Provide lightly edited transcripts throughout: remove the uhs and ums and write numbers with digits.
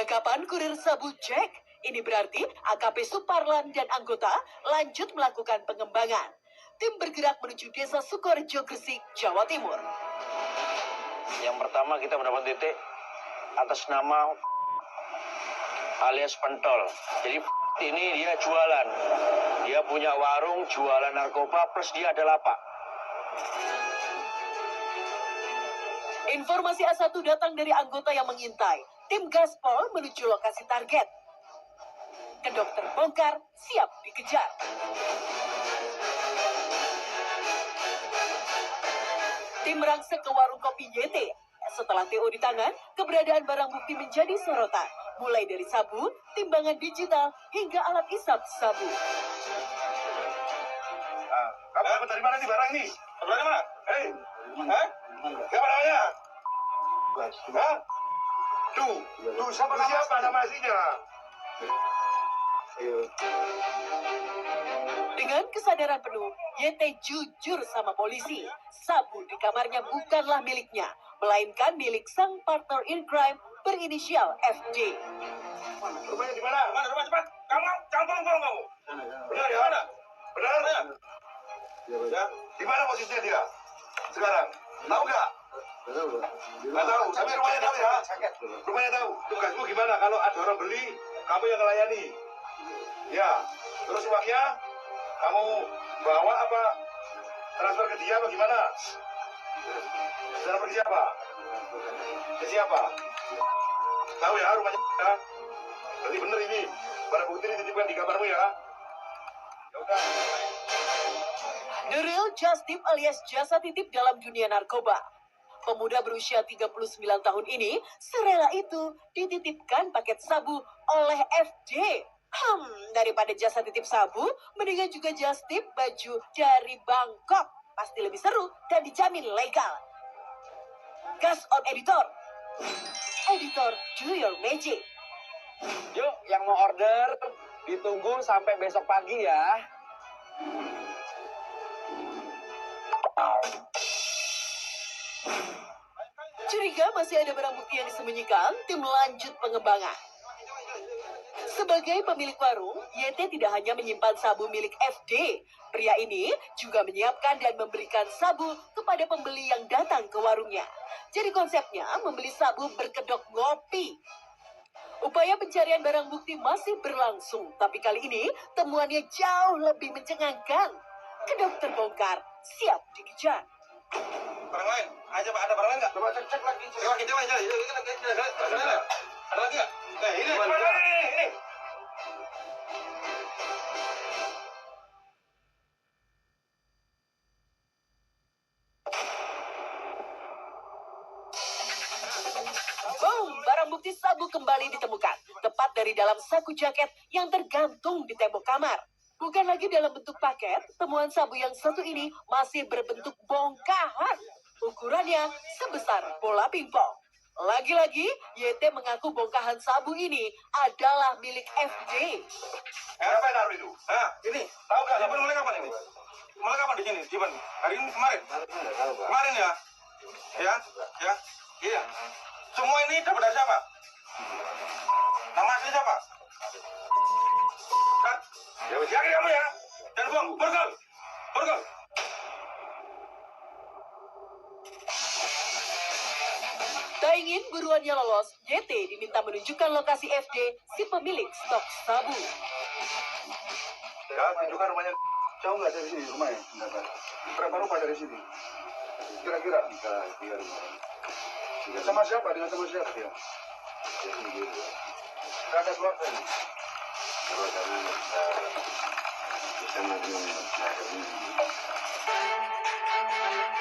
Penangkapan kurir sabu Jack. Ini berarti AKP Suparlan dan anggota lanjut melakukan pengembangan. Tim bergerak menuju desa Sukorejo, Gresik, Jawa Timur. Yang pertama kita mendapat titik atas nama alias pentol. Jadi ini dia jualan. Dia punya warung jualan narkoba plus dia ada lapak. Informasi A1 datang dari anggota yang mengintai. Tim Gaspol menuju lokasi target. Kedok terbongkar, siap dikejar. Tim merangsek ke warung kopi YT. Setelah TO di tangan, keberadaan barang bukti menjadi sorotan. Mulai dari sabu, timbangan digital, hingga alat isap sabu. Kamu dapat dari mana nih barang ini? Dari mana? Hei, siapa namanya? Hah? Tuh, siapa nama aslinya? Dengan kesadaran penuh, YT jujur sama polisi. Sabu di kamarnya bukanlah miliknya, melainkan milik sang partner in crime berinisial FD. Rumahnya di mana? Mana rumah cepat? Jangan bohong kamu. Benar ya? Benar? Ya. Di mana posisinya dia? Sekarang? Tahu nggak? Nggak tahu. Tapi rumahnya tahu ya? Rumahnya tahu. Tugasmu gimana? Kalau ada orang beli, kamu yang melayani. Ya. Terus uangnya kamu bawa apa? Transfer ke dia apa gimana? Transfer ke siapa? Ke siapa? Tahu ya rumahnya ya? Berarti bener ini. Barang bukti dititipkan di kamarmu ya? Ya udah. The real Just Tip alias jasa titip dalam dunia narkoba. Pemuda berusia 39 tahun ini serela itu dititipkan paket sabu oleh FD. Daripada jasa titip sabu, mendingan juga just tip baju dari Bangkok. Pasti lebih seru dan dijamin legal. Gas on editor. Editor, do your magic. Yuk, yang mau order, ditunggu sampai besok pagi ya. Curiga masih ada barang bukti yang disembunyikan, tim lanjut pengembangan. Sebagai pemilik warung, YT tidak hanya menyimpan sabu milik FD. Pria ini juga menyiapkan dan memberikan sabu kepada pembeli yang datang ke warungnya. Jadi konsepnya membeli sabu berkedok ngopi. Upaya pencarian barang bukti masih berlangsung, tapi kali ini temuannya jauh lebih mencengangkan. Kedok terbongkar, siap dikejar. Barang lain? Aja Pak, ada barang lain nggak? Coba cek lagi. Coba kita aja. Ada lagi nggak? Ini. Boom, barang bukti sabu kembali ditemukan. Tepat dari dalam saku jaket yang tergantung di tembok kamar. Bukan lagi dalam bentuk paket, temuan sabu yang satu ini masih berbentuk bongkahan. Ukurannya sebesar bola pingpong. Lagi-lagi, YT mengaku bongkahan sabu ini adalah milik FD. Siapa yang naruh itu? Hah? Ini? Tahu nggak? Simpan mulai kapan ini? Mulai kapan di sini? Simpan. Hari ini kemarin? Kemarin ya? Ya? Iya. Semua ini dapat dari siapa? Nama asli siapa? Hah? Ya, yakin kamu ya? Jangan bohong. Borgol. Tak ingin buruannya lolos, YT diminta menunjukkan lokasi FD si pemilik stok sabu. Ya, tunjukkan rumahnya. Jauh nggak dari sini rumahnya? Berapa rumah dari sini? Kira-kira? Tiga rumah. Sama siapa? Dengan sama siapa dia? Tidak ada keluarga ini.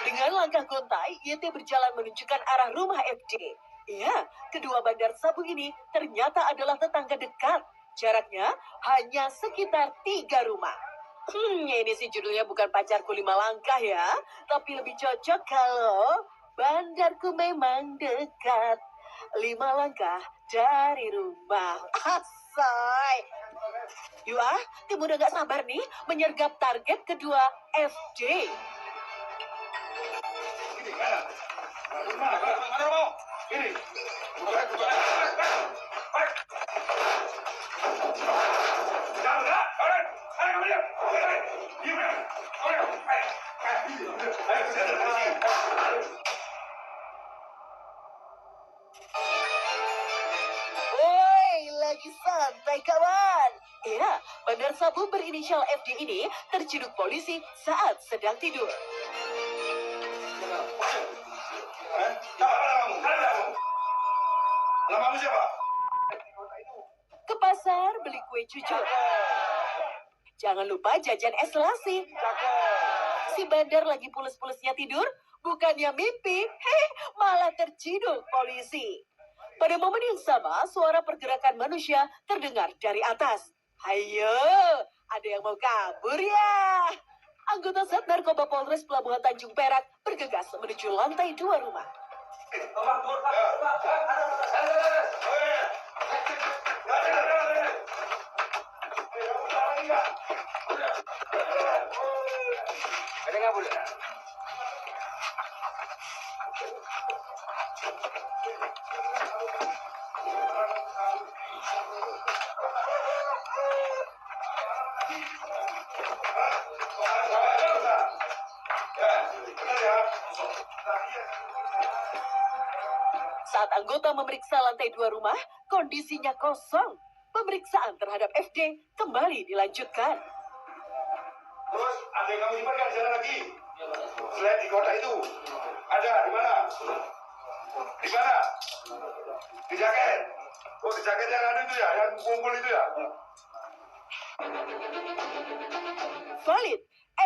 Dengan langkah gontai, YT berjalan menunjukkan arah rumah FD. Ya, kedua bandar sabu ini ternyata adalah tetangga dekat. Jaraknya hanya sekitar 3 rumah. Ini sih judulnya bukan pacarku 5 langkah ya. Tapi lebih cocok kalau bandarku memang dekat. 5 langkah dari rumah. Asai. Yuk tim udah gak sabar nih menyergap target kedua FD. Ini mana? Mana mau? Ini. sabu berinisial FD ini terciduk polisi saat sedang tidur. Siapa namamu? Namamu siapa? Ke pasar beli kue cucur. Jangan lupa jajan es selasi. Si bandar lagi pules-pulesnya tidur, bukannya mimpi, malah terciduk polisi. Pada momen yang sama, suara pergerakan manusia terdengar dari atas. Hayo, ada yang mau kabur ya? Anggota Sat Narkoba Polres Pelabuhan Tanjung Perak bergegas menuju lantai 2 rumah. Ada nggak boleh? Saat anggota memeriksa lantai 2 rumah, kondisinya kosong. Pemeriksaan terhadap FD kembali dilanjutkan. Terus ada yang kamu simpan di sana lagi? Selain di kotak itu, ada di mana? Di mana? Di jaket. Oh, di jaket yang ada itu ya, yang kumpul itu ya. Valid,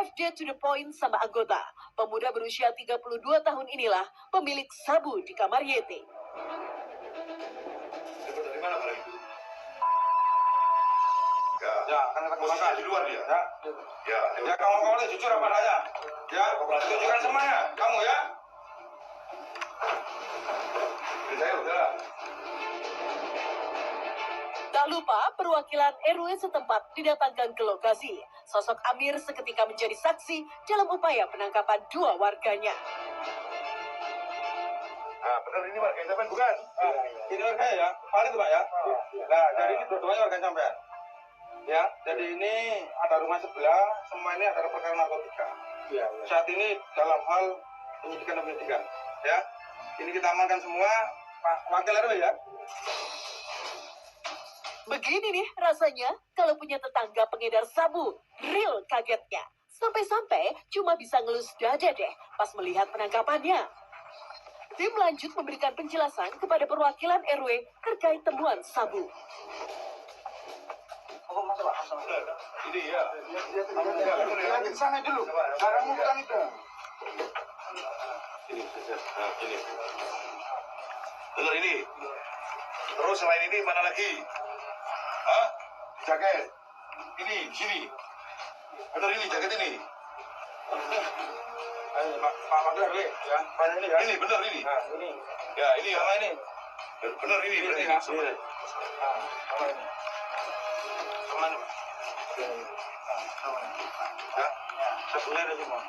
FD to the point sama anggota. Pemuda berusia 32 tahun inilah pemilik sabu di kamar Yeti. Dapat dari mana kalau itu? Ya, kan kita Posisinya di luar dia. Ya, Ya, kawan-kawan ini jujur apa adanya. Ya, tunjukkan semuanya. Kamu ya. Jadi saya udah. Tak lupa, perwakilan RW setempat didatangkan ke lokasi. Sosok Amir seketika menjadi saksi dalam upaya penangkapan 2 warganya. Nah, benar ini warga sampean bukan? Ini warga ya, valid Pak ya. Nah, jadi ini dua-duanya warga sampean. Ya, jadi ini ada rumah sebelah, semua ini ada perkara narkotika. Iya. Saat ini dalam hal penyidikan dan penyidikan, ya. Ini kita amankan semua, Pak Wakil RW ya. Begini nih rasanya kalau punya tetangga pengedar sabu. Real kagetnya. Sampai-sampai cuma bisa ngelus dada deh pas melihat penangkapannya. Tim lanjut memberikan penjelasan kepada perwakilan RW terkait temuan sabu. Ini ya. Ya, di sana dulu. Barangmu bukan itu. Ini saja. Nah, ini. Dengar ini. Terus selain ini mana lagi? Hah? Jaket. Ini, sini. Benar ini, jaket ini. Pak Wakil RW ya, Pak ini ya. Ini, benar ini. Nah, ini. Ya, ini ya. Sama ini. Benar ini, Ini, berarti. ya. Sama. Nah, sama ini. Sama ini, Pak. Sama ini. Ya. Sabunnya ada semua.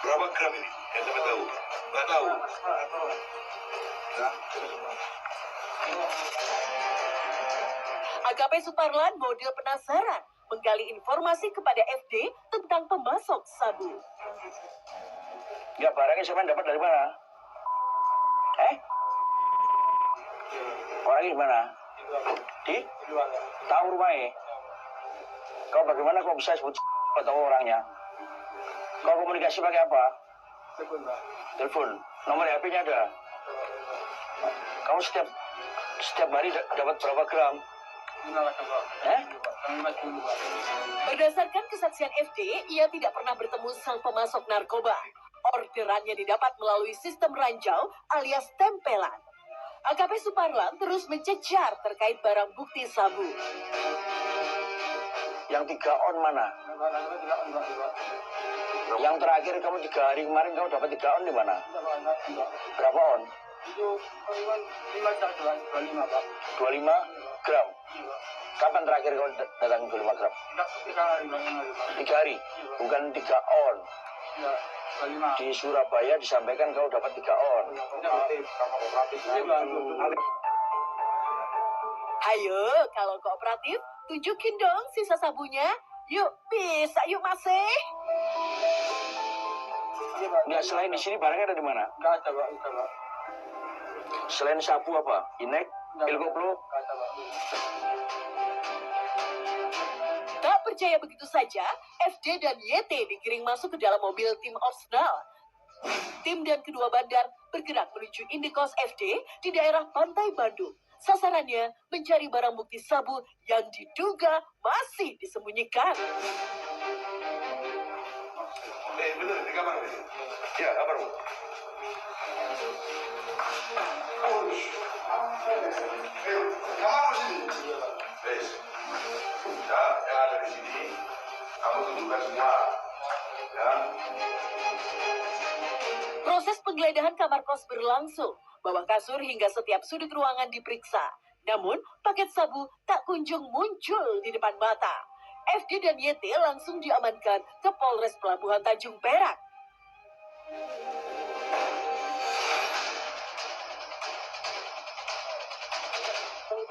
Berapa gram ini? Yang sampai tahu. Nggak tahu. Ya. AKP Suparlan model penasaran menggali informasi kepada FD tentang pemasok sabu. Ya, barangnya siapa dapat dari mana? Orangnya di mana? Di? Tahu rumahnya? Kau bagaimana kau bisa sebut tahu orangnya? Kau komunikasi pakai apa? Telepon. Nomor HP-nya ada. Kamu setiap hari dapat berapa gram? Berdasarkan kesaksian FD, ia tidak pernah bertemu sang pemasok narkoba. Orderannya didapat melalui sistem ranjau alias tempelan. AKP Suparlan terus mencecar terkait barang bukti sabu. Yang 3 on mana? Yang terakhir kamu 3 hari kemarin kamu dapat 3 on di mana? Berapa on? Itu 25 Pak. 25 gram. Kapan terakhir kau datang 25 gram? 3 hari, bukan 3 on. Di Surabaya disampaikan kau dapat 3 on. Hayo, kalau kooperatif, tunjukin dong sisa sabunya. Yuk, bisa yuk masih. Nggak, selain di sini barangnya ada di mana? Enggak ada Pak, enggak Pak. Selain sabu apa? Inek? Pilkoplo. Tak percaya begitu saja, FD dan YT digiring masuk ke dalam mobil tim Arsenal. Tim dan kedua bandar bergerak menuju Indikos FD di daerah Pantai Bandung. Sasarannya mencari barang bukti sabu yang diduga masih disembunyikan. Bener, di kamar ini. Ya, kamarmu. Kamarmu sini. Wes. Ya, yang ada di sini, kamu tunjukkan semua. Ya. Proses penggeledahan kamar kos berlangsung. Bawah kasur hingga setiap sudut ruangan diperiksa. Namun, paket sabu tak kunjung muncul di depan mata. FD dan YT langsung diamankan ke Polres Pelabuhan Tanjung Perak.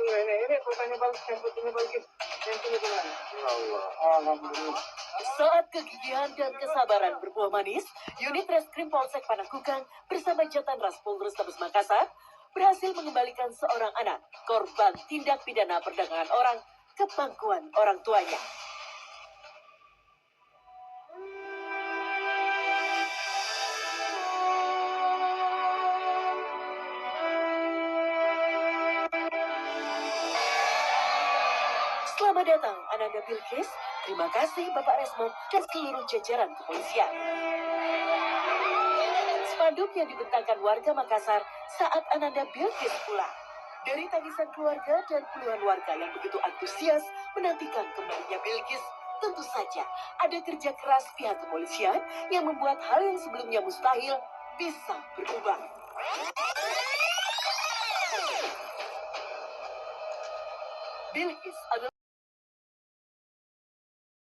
Ini fotonya bagus, yang fotonya bagus. Yang punya teman. Alhamdulillah. Saat kegigihan dan kesabaran berbuah manis, unit Reskrim Polsek Panakukang bersama Jatanras Polrestabes Makassar berhasil mengembalikan seorang anak korban tindak pidana perdagangan orang ke pangkuan orang tuanya. Selamat datang Ananda Bilkis. Terima kasih Bapak Resmo dan seluruh jajaran kepolisian. Spanduk yang dibentangkan warga Makassar saat Ananda Bilkis pulang. Dari tangisan keluarga dan puluhan warga yang begitu antusias menantikan kembalinya Bilkis, tentu saja ada kerja keras pihak kepolisian yang membuat hal yang sebelumnya mustahil bisa berubah. Bilkis adalah